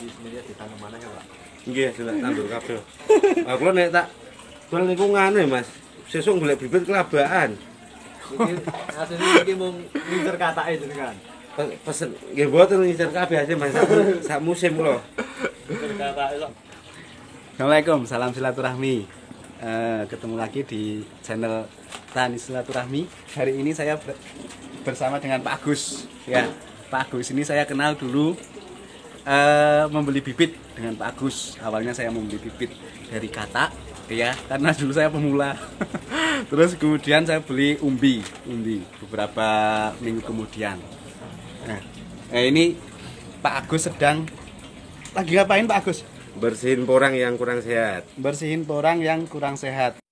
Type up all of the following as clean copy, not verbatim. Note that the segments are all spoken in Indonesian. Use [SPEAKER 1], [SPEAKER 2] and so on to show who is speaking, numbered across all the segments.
[SPEAKER 1] sebenarnya ditanam mana kan Pak?
[SPEAKER 2] Nggih, delok tandur kabeh. Lah kula nek tak dol niku ngene Mas. Sesuk golek bibit kelabaan.
[SPEAKER 1] Iki asline iki mung ngincer katake jenengan.
[SPEAKER 2] Pesen nggih mboten ngincer kabeh aja Mas. Sak musim kula.
[SPEAKER 1] Ngincer katake kok.
[SPEAKER 3] Assalamualaikum, salam silaturahmi. Ketemu lagi di channel Tani Silaturahmi. Hari ini saya bersama dengan Pak Agus. Ya, Pak Agus ini saya kenal dulu membeli bibit dengan Pak Agus. Awalnya saya membeli bibit dari Katak, ya, karena dulu saya pemula. Terus kemudian saya beli umbi beberapa minggu kemudian. Nah, ini Pak Agus sedang lagi ngapain Pak Agus?
[SPEAKER 2] Bersihin porang yang kurang sehat.
[SPEAKER 3] Bersihin porang yang kurang sehat.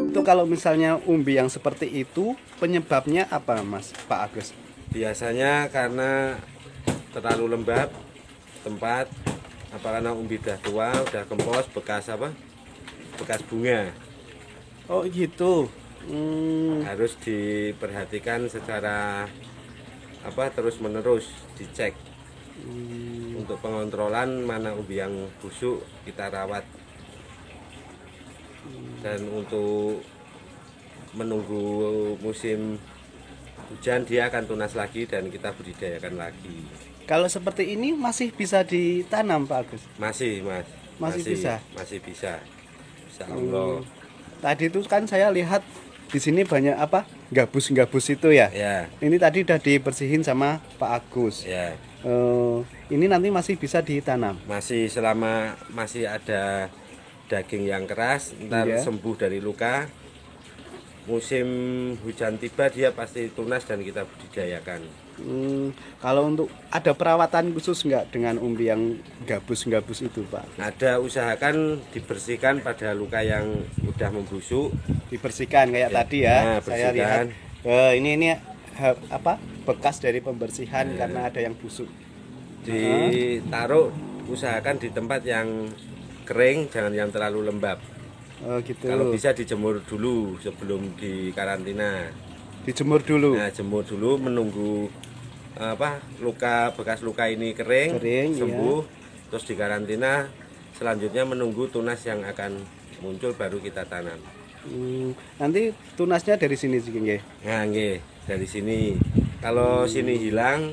[SPEAKER 3] Itu kalau misalnya umbi yang seperti itu, penyebabnya apa Mas Pak Agus?
[SPEAKER 2] Biasanya karena terlalu lembab tempat, apa karena umbi udah tua, udah kempos, bekas bunga.
[SPEAKER 3] Oh gitu.
[SPEAKER 2] Harus diperhatikan secara terus menerus dicek untuk pengontrolan mana umbi yang busuk kita rawat, dan untuk menunggu musim hujan dia akan tunas lagi dan kita budidayakan lagi.
[SPEAKER 3] Kalau seperti ini masih bisa ditanam Pak Agus?
[SPEAKER 2] Masih Mas,
[SPEAKER 3] masih bisa
[SPEAKER 2] Insya Allah.
[SPEAKER 3] Tadi itu kan saya lihat di sini banyak gabus-gabus itu ya.
[SPEAKER 2] Ya.
[SPEAKER 3] Ini tadi udah dibersihin sama Pak Agus.
[SPEAKER 2] Ya.
[SPEAKER 3] Ini nanti masih bisa ditanam.
[SPEAKER 2] Masih selama masih ada daging yang keras, ntar sembuh dari luka. Musim hujan tiba dia pasti tunas dan kita budidayakan.
[SPEAKER 3] Kalau untuk ada perawatan khusus nggak dengan umbi yang gabus-gabus itu Pak?
[SPEAKER 2] Ada, usahakan dibersihkan pada luka yang udah membusuk.
[SPEAKER 3] Dibersihkan kayak tadi ya.
[SPEAKER 2] Nah,
[SPEAKER 3] saya lihat ini bekas dari pembersihan karena ada yang busuk.
[SPEAKER 2] Ditaruh, usahakan di tempat yang kering, jangan yang terlalu lembab.
[SPEAKER 3] Oh gitu.
[SPEAKER 2] Kalau bisa dijemur dulu sebelum dikarantina.
[SPEAKER 3] Dijemur dulu.
[SPEAKER 2] Nah, jemur dulu menunggu bekas luka ini kering sembuh, terus dikarantina. Selanjutnya menunggu tunas yang akan muncul baru kita tanam.
[SPEAKER 3] Nanti tunasnya dari sini sih nggih.
[SPEAKER 2] Nah, nggih, dari sini. Kalau sini hilang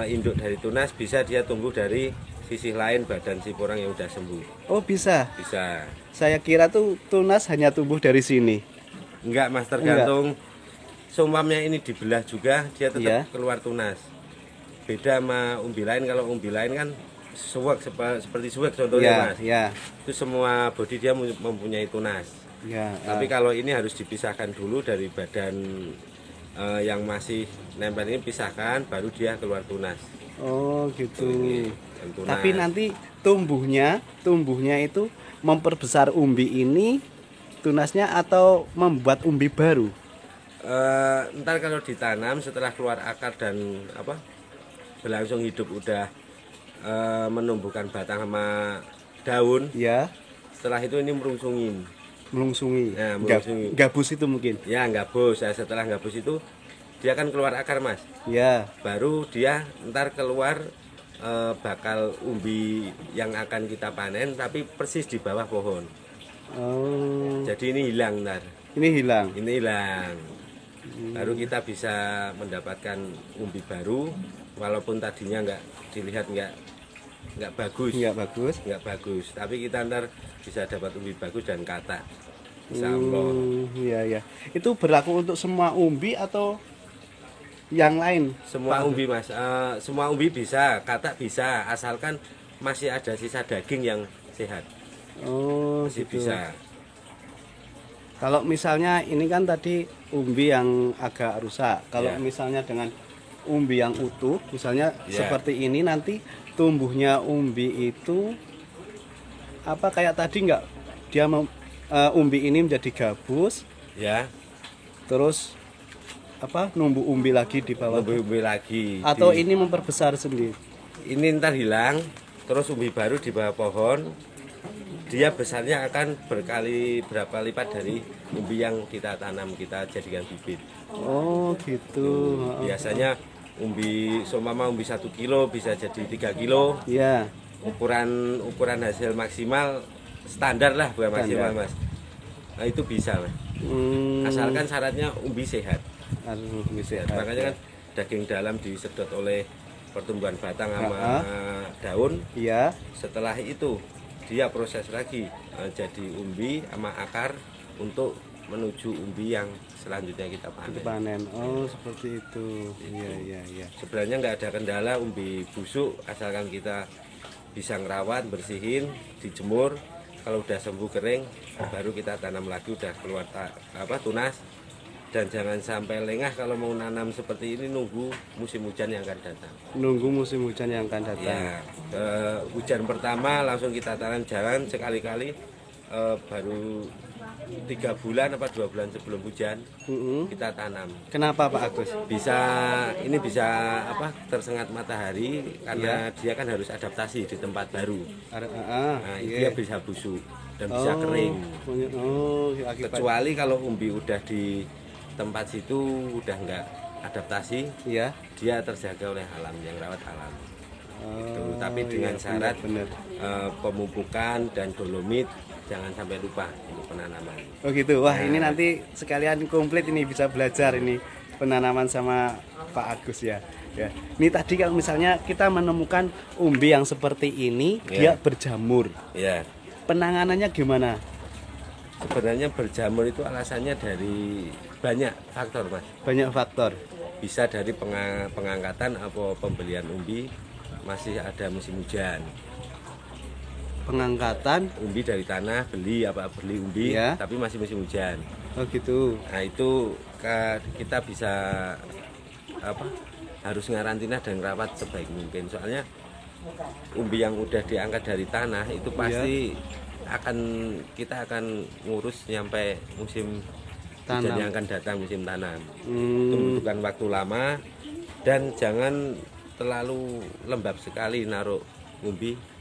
[SPEAKER 2] induk dari tunas, bisa dia tumbuh dari sisi lain badan si porang yang udah sembuh.
[SPEAKER 3] Oh, bisa.
[SPEAKER 2] Bisa.
[SPEAKER 3] Saya kira tuh tunas hanya tumbuh dari sini.
[SPEAKER 2] Enggak Mas, tergantung. Seumpamanya ini dibelah juga, dia tetap keluar tunas. Beda sama umbi lain. Kalau umbi lain kan suwek, seperti suwek contohnya Mas. Itu semua bodi dia mempunyai tunas. Tapi kalau ini harus dipisahkan dulu dari badan yang masih nempel ini, pisahkan, baru dia keluar tunas.
[SPEAKER 3] Oh gitu. Tapi nanti tumbuhnya itu memperbesar umbi ini tunasnya atau membuat umbi baru?
[SPEAKER 2] Ntar kalau ditanam setelah keluar akar dan berlangsung hidup udah menumbuhkan batang sama daun. Ya. Setelah itu ini
[SPEAKER 3] Melungsungi.
[SPEAKER 2] Nah, melungsungi.
[SPEAKER 3] Gabus itu mungkin.
[SPEAKER 2] Ya, gabus. Setelah gabus itu dia akan keluar akar Mas.
[SPEAKER 3] Ya.
[SPEAKER 2] Baru dia ntar keluar bakal umbi yang akan kita panen, tapi persis di bawah pohon.
[SPEAKER 3] Oh.
[SPEAKER 2] Jadi ini hilang ntar.
[SPEAKER 3] Ini hilang.
[SPEAKER 2] Baru kita bisa mendapatkan umbi baru, walaupun tadinya dilihat nggak bagus, tapi kita ntar bisa dapat umbi bagus dan kata. Insya Allah.
[SPEAKER 3] Iya. Itu berlaku untuk semua umbi atau yang lain?
[SPEAKER 2] Semua umbi Mas, semua umbi bisa, kata bisa, asalkan masih ada sisa daging yang sehat.
[SPEAKER 3] Oh,
[SPEAKER 2] masih
[SPEAKER 3] gitu.
[SPEAKER 2] Bisa.
[SPEAKER 3] Kalau misalnya ini kan tadi umbi yang agak rusak. Kalau misalnya dengan umbi yang utuh, misalnya seperti ini, nanti tumbuhnya umbi itu kayak tadi nggak? Dia umbi ini menjadi gabus. Ya. Terus numbuh umbi lagi di bawah.
[SPEAKER 2] Umbi lagi.
[SPEAKER 3] Atau ini memperbesar sendiri?
[SPEAKER 2] Ini ntar hilang, terus umbi baru di bawah pohon. dia besarnya akan berapa lipat dari umbi yang kita tanam, kita jadikan bibit.
[SPEAKER 3] Oh gitu.
[SPEAKER 2] Biasanya umbi seumpama umbi 1 kilo bisa jadi 3 kilo.
[SPEAKER 3] Iya.
[SPEAKER 2] Ukuran hasil maksimal standar lah, bukan maksimal Mas. Nah itu bisa Mas. Asalkan syaratnya umbi sehat.
[SPEAKER 3] Harus bisa.
[SPEAKER 2] Makanya kan daging dalam disedot oleh pertumbuhan batang sama daun.
[SPEAKER 3] Iya.
[SPEAKER 2] Setelah itu dia proses lagi jadi umbi sama akar untuk menuju umbi yang selanjutnya kita panen.
[SPEAKER 3] Oh seperti itu. Iya.
[SPEAKER 2] Sebenarnya nggak ada kendala umbi busuk asalkan kita bisa ngerawat, bersihin, dijemur. Kalau udah sembuh kering baru kita tanam lagi, udah keluar tunas. Dan jangan sampai lengah kalau mau nanam seperti ini, nunggu musim hujan yang akan datang.
[SPEAKER 3] Nunggu musim hujan yang akan datang.
[SPEAKER 2] Ya, hujan pertama langsung kita tanam, jangan sekali-kali baru 3 bulan apa 2 bulan sebelum hujan kita tanam.
[SPEAKER 3] Kenapa Pak Agus?
[SPEAKER 2] Bisa tersengat matahari karena dia kan harus adaptasi di tempat baru. Nah, dia bisa busuk dan bisa kering. Kecuali kalau umbi udah di tempat situ udah nggak adaptasi, dia terjaga oleh alam, yang rawat alam. Tapi dengan syarat pemupukan dan dolomit jangan sampai lupa untuk penanaman.
[SPEAKER 3] Oh gitu. Wah, ini nanti sekalian komplit ini bisa belajar ini penanaman sama Pak Agus ya. Ini tadi kalau misalnya kita menemukan umbi yang seperti ini, dia berjamur. Penanganannya gimana?
[SPEAKER 2] Sebenarnya berjamur itu alasannya dari banyak faktor Mas.
[SPEAKER 3] Banyak faktor.
[SPEAKER 2] Bisa dari pengangkatan atau pembelian umbi, masih ada musim hujan.
[SPEAKER 3] Pengangkatan
[SPEAKER 2] umbi dari tanah, beli umbi, tapi masih musim hujan.
[SPEAKER 3] Oh gitu.
[SPEAKER 2] Nah itu kita bisa harus ngarantina dan rawat sebaik mungkin. Soalnya umbi yang udah diangkat dari tanah itu pasti kita akan ngurus sampai musim hujan yang akan datang, musim tanam. Itu membutuhkan waktu lama dan jangan terlalu lembab sekali naruh umbi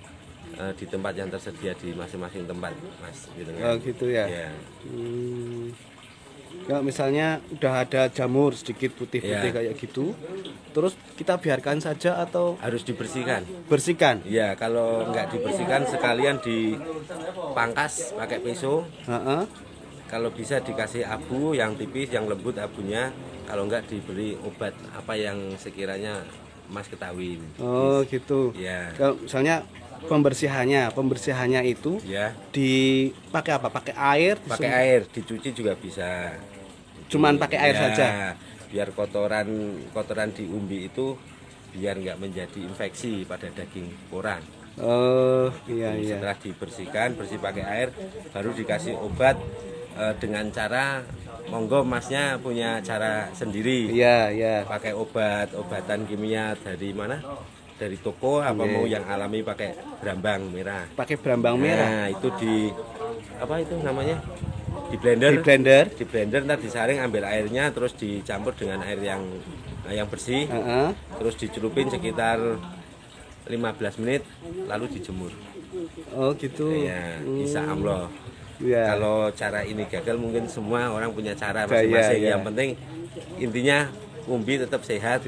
[SPEAKER 2] di tempat yang tersedia di masing-masing tempat, Mas. Gitu kan?
[SPEAKER 3] Oh gitu ya. Kalau misalnya udah ada jamur sedikit putih-putih kayak gitu, terus kita biarkan saja atau
[SPEAKER 2] harus dibersihkan?
[SPEAKER 3] Bersihkan.
[SPEAKER 2] Ya, kalau nggak dibersihkan sekalian dipangkas pakai pisau. Kalau bisa dikasih abu yang tipis, yang lembut abunya. Kalau nggak diberi obat apa yang sekiranya Mas ketahui.
[SPEAKER 3] Oh gitu.
[SPEAKER 2] Ya.
[SPEAKER 3] Kalau misalnya pembersihannya itu dipakai apa? Pakai air?
[SPEAKER 2] Pakai air, dicuci juga bisa.
[SPEAKER 3] Cuman pakai air saja.
[SPEAKER 2] Biar kotoran di umbi itu biar nggak menjadi infeksi pada daging porang.
[SPEAKER 3] Oh iya.
[SPEAKER 2] Setelah dibersihkan, bersih pakai air, baru dikasih obat dengan cara monggo Masnya punya cara sendiri.
[SPEAKER 3] Iya.
[SPEAKER 2] Pakai obatan kimia dari mana? Dari toko apa mau yang alami pakai berambang merah.
[SPEAKER 3] Pakai berambang merah.
[SPEAKER 2] Nah, itu itu namanya? Di blender. Di blender ntar disaring, ambil airnya terus dicampur dengan air yang bersih. Terus dicelupin sekitar 15 menit lalu dijemur.
[SPEAKER 3] Oh gitu.
[SPEAKER 2] Ya, bisa amloh. Kalau cara ini gagal mungkin semua orang punya cara masing-masing. Yang penting intinya umbi tetap sehat.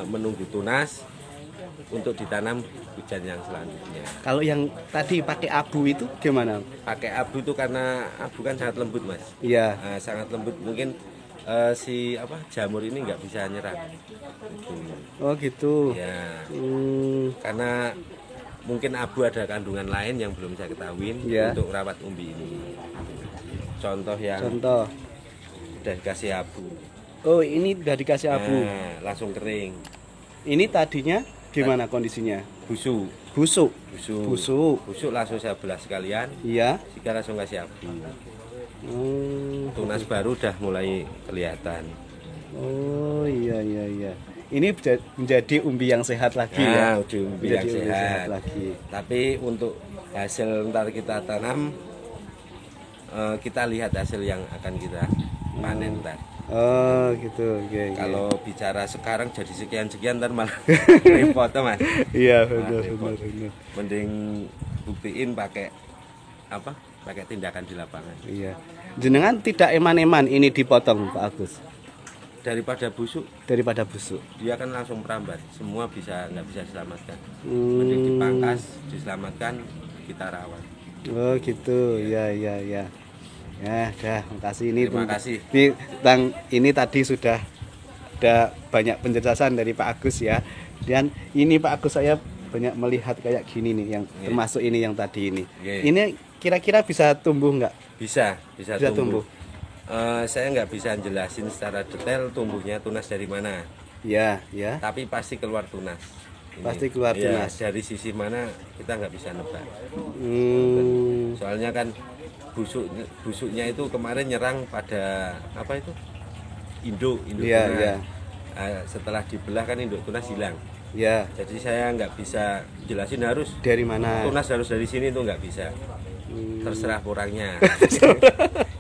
[SPEAKER 2] Menunggu tunas untuk ditanam hujan yang selanjutnya.
[SPEAKER 3] Kalau yang tadi pakai abu itu gimana?
[SPEAKER 2] Pakai abu itu karena abu kan sangat lembut Mas.
[SPEAKER 3] Iya.
[SPEAKER 2] Sangat lembut, mungkin jamur ini nggak bisa nyerang.
[SPEAKER 3] Oh gitu.
[SPEAKER 2] Ya. Karena mungkin abu ada kandungan lain yang belum saya ketahui untuk rawat umbi ini. Contoh udah dikasih abu.
[SPEAKER 3] Oh ini udah dikasih abu.
[SPEAKER 2] Langsung kering.
[SPEAKER 3] Ini tadinya gimana kondisinya? Busuk
[SPEAKER 2] langsung saya belah sekalian.
[SPEAKER 3] Iya.
[SPEAKER 2] Jika langsung kasih abu. Tunas baru udah mulai kelihatan.
[SPEAKER 3] Oh iya. Ini menjadi umbi yang sehat lagi ya.
[SPEAKER 2] Umbi yang sehat lagi. Tapi untuk hasil ntar kita tanam, kita lihat hasil yang akan kita panen ntar.
[SPEAKER 3] Oh gitu.
[SPEAKER 2] Kalau bicara sekarang jadi sekian ntar malah repot Mas.
[SPEAKER 3] Iya benar.
[SPEAKER 2] Mending buktiin pakai apa? Pakai tindakan di lapangan.
[SPEAKER 3] Iya. Jenengan tidak eman-eman ini dipotong Pak Agus.
[SPEAKER 2] Daripada busuk, dia kan langsung merambat. Semua nggak bisa diselamatkan. Mending dipangkas, diselamatkan, kita rawat.
[SPEAKER 3] Oh gitu, ya. Ya, dah, makasih ini.
[SPEAKER 2] Terima kasih.
[SPEAKER 3] Ini tadi sudah ada banyak penjelasan dari Pak Agus ya. Dan ini Pak Agus saya banyak melihat kayak gini nih, yang termasuk ini yang tadi ini. Ini kira-kira bisa tumbuh nggak?
[SPEAKER 2] Bisa tumbuh.
[SPEAKER 3] tumbuh.
[SPEAKER 2] Saya nggak bisa jelasin secara detail tumbuhnya tunas dari mana.
[SPEAKER 3] Ya.
[SPEAKER 2] Tapi pasti keluar tunas.
[SPEAKER 3] Pasti keluar tunas.
[SPEAKER 2] Dari sisi mana kita nggak bisa nebak. Soalnya kan busuknya itu kemarin nyerang pada apa itu? Induk tunas. Setelah dibelah kan induk tunas hilang.
[SPEAKER 3] Ya.
[SPEAKER 2] Jadi saya nggak bisa jelasin harus
[SPEAKER 3] dari mana.
[SPEAKER 2] Tunas harus dari sini itu nggak bisa. Terserah orangnya.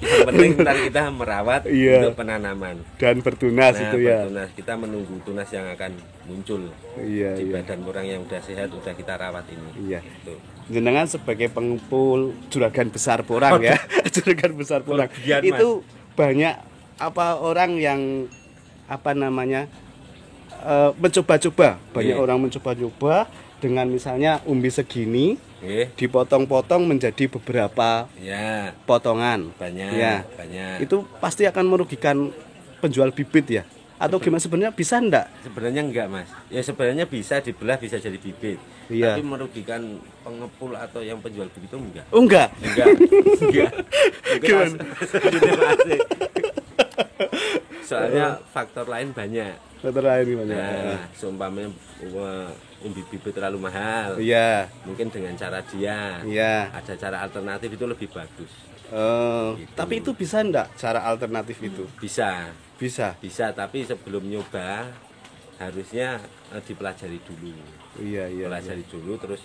[SPEAKER 2] Yang penting ntar kita merawat untuk penanaman
[SPEAKER 3] dan bertunas itu ya.
[SPEAKER 2] Bertunas. Kita menunggu tunas yang akan muncul di badan orang yang udah sehat, udah kita rawat ini. Iya. Gitu.
[SPEAKER 3] Jenengan sebagai pengumpul juragan besar porang ya, juragan besar porang. Itu banyak orang yang mencoba-coba. Banyak orang mencoba-coba dengan misalnya umbi segini dipotong-potong menjadi beberapa potongan.
[SPEAKER 2] Banyak.
[SPEAKER 3] Itu pasti akan merugikan penjual bibit ya. Atau gimana sebenarnya bisa enggak?
[SPEAKER 2] Sebenarnya enggak, Mas. Ya sebenarnya bisa dibelah, bisa jadi bibit. Tapi merugikan pengepul atau yang penjual bibit itu enggak.
[SPEAKER 3] Oh enggak.
[SPEAKER 2] Gimana? Soalnya faktor lain banyak. Seumpamanya umbi bibit terlalu mahal. Mungkin dengan cara dia. Ada cara alternatif itu lebih bagus.
[SPEAKER 3] Gitu. Tapi itu bisa enggak cara alternatif itu? Bisa,
[SPEAKER 2] tapi sebelum nyoba harusnya dipelajari dulu. Pelajari dulu terus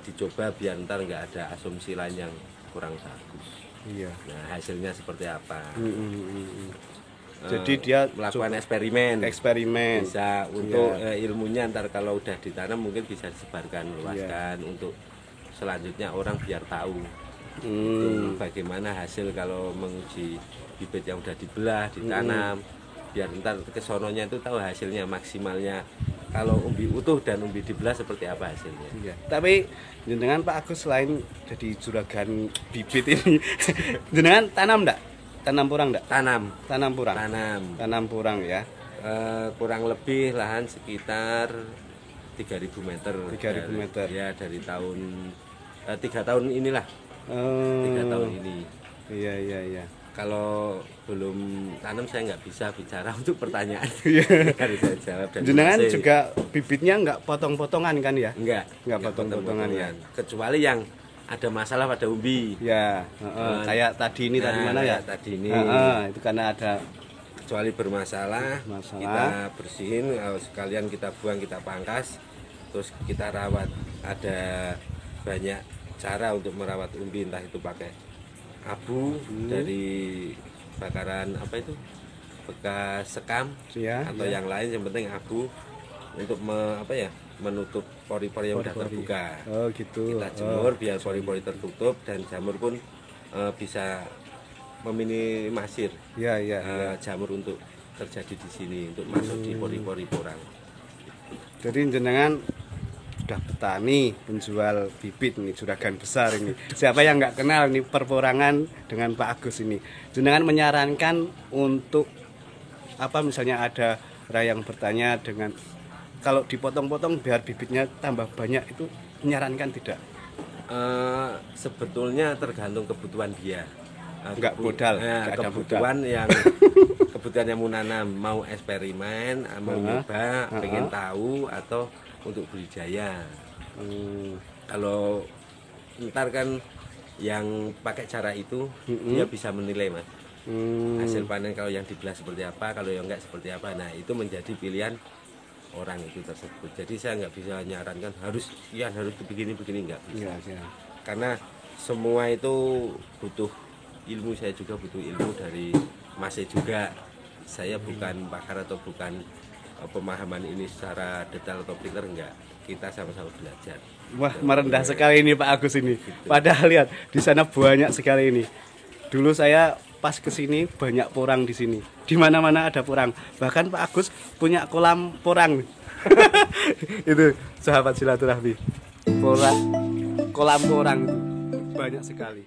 [SPEAKER 2] dicoba biar ntar nggak ada asumsi lain yang kurang bagus. Nah, hasilnya seperti apa?
[SPEAKER 3] Jadi dia
[SPEAKER 2] melakukan eksperimen bisa untuk ilmunya ntar kalau udah ditanam mungkin bisa disebarkan luaskan untuk selanjutnya orang biar tahu itu bagaimana hasil kalau menguji bibit yang udah dibelah ditanam biar ntar kesononya itu tahu hasilnya maksimalnya kalau umbi utuh dan umbi dibelah seperti apa hasilnya.
[SPEAKER 3] Tapi jenengan Pak Agus selain jadi juragan bibit ini jenengan tanam enggak? Tanam porang enggak? Tanam porang ya.
[SPEAKER 2] Kurang lebih lahan sekitar 3.000 meter. Ya dari tahun 3 tahun inilah. 3 tahun ini.
[SPEAKER 3] Iya.
[SPEAKER 2] Kalau belum tanam saya nggak bisa bicara untuk pertanyaan. Harus saya jawab.
[SPEAKER 3] Jenengan juga bibitnya nggak potong-potongan kan ya?
[SPEAKER 2] Nggak
[SPEAKER 3] potong-potongan ya.
[SPEAKER 2] Kecuali yang ada masalah pada umbi.
[SPEAKER 3] Kayak tadi ini tadi mana ya?
[SPEAKER 2] Tadi ini.
[SPEAKER 3] Itu karena ada
[SPEAKER 2] kecuali bermasalah. Kita bersihin, sekalian kita buang, kita pangkas, terus kita rawat. Ada banyak cara untuk merawat umbi, entah itu pakai abu dari bakaran bekas sekam atau yang lain, yang penting abu untuk menutup pori-pori yang sudah terbuka. Kita jemur biar pori-pori tertutup dan jamur pun bisa meminimalisir jamur untuk terjadi di sini untuk masuk di pori-pori porang.
[SPEAKER 3] Jadi jenengan sudah petani penjual bibit ini juragan besar ini. Siapa yang nggak kenal ini perporangan dengan Pak Agus ini. Jenengan menyarankan untuk misalnya ada orang yang bertanya dengan kalau dipotong-potong biar bibitnya tambah banyak itu menyarankan tidak?
[SPEAKER 2] Sebetulnya tergantung kebutuhan dia.
[SPEAKER 3] Enggak modal,
[SPEAKER 2] kebutuhan yang mau nanam, mau eksperimen, mau nyoba, pengen tahu atau untuk budidaya. Kalau ntar kan yang pakai cara itu dia bisa menilai, Mas. Hasil panen kalau yang dibelah seperti apa, kalau yang enggak seperti apa. Nah, itu menjadi pilihan orang itu tersebut. Jadi saya nggak bisa nyarankan harus begini enggak bisa. Karena semua itu butuh ilmu, saya juga butuh ilmu dari Mas juga. Saya bukan pakar atau bukan pemahaman ini secara detail atau clear enggak. Kita sama-sama belajar.
[SPEAKER 3] Wah, merendah sekali ini Pak Agus ini. Padahal lihat di sana banyak sekali ini. Dulu saya pas ke sini banyak porang di sini. Di mana-mana ada porang. Bahkan Pak Agus punya kolam porang. Itu sahabat silaturahmi. Kolam porang itu banyak sekali.